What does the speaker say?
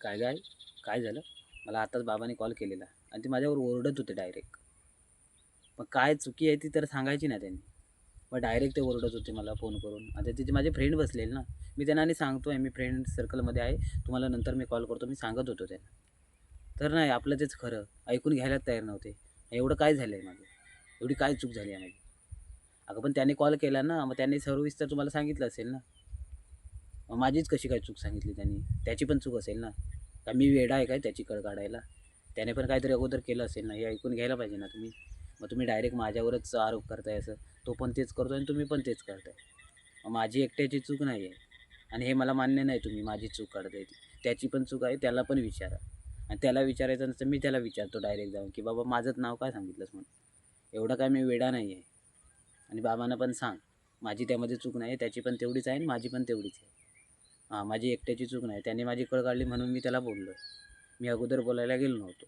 काय काय काय झालं? मला आताच बाबांनी कॉल केलेला आणि ते माझ्यावर ओरडत होते डायरेक्ट. मग काय चुकी आहे ती तर सांगायची ना त्यांनी. मग डायरेक्ट ते ओरडत होते मला फोन करून. आता तिथे माझे फ्रेंड बसलेले ना. मी त्यांना आणि सांगतोय मी फ्रेंड सर्कलमध्ये आहे. तुम्हाला नंतर मी कॉल करतो. मी सांगत होतो त्यांना. तर नाही आपलं तेच खरं. ऐकून घ्यायला तयार नव्हते. एवढं काय झालं आहे माझं? एवढी काय चूक झाली आहे माझी? अगं पण त्याने कॉल केला ना. मग त्यांनी सर्विस तर तुम्हाला सांगितलं असेल ना. मग माझीच कशी काय चूक सांगितली त्यांनी? त्याची पण चूक असेल ना. का मी वेडा आहे काय त्याची कळ काढायला? त्याने पण काहीतरी अगोदर केलं असेल ना. हे ऐकून घ्यायला पाहिजे ना तुम्ही. मग तुम्ही डायरेक्ट माझ्यावरच आरोप करताय असं. तो पण तेच करतो आणि तुम्ही पण तेच करताय. मग माझी एकट्याची चूक नाही आहे. आणि हे मला मान्य नाही तुम्ही माझी चूक काढताय ती. त्याची पण चूक आहे त्याला पण विचारा. आणि त्याला विचारायचं नसतं मी त्याला विचारतो डायरेक्ट जाऊन की बाबा माझंच नाव काय सांगितलंस म्हणून. एवढं काय मी वेडा नाही आहे. आणि बाबांना पण सांग माझी त्यामध्ये चूक नाही आहे त्याची पण तेवढीच आहे आणि माझी पण तेवढीच आहे. हां माझी एकट्याची चूक नाही त्याने माझी कळ काढली म्हणून मी त्याला बोललो आहे. मी अगोदर बोलायला गेलो नव्हतो.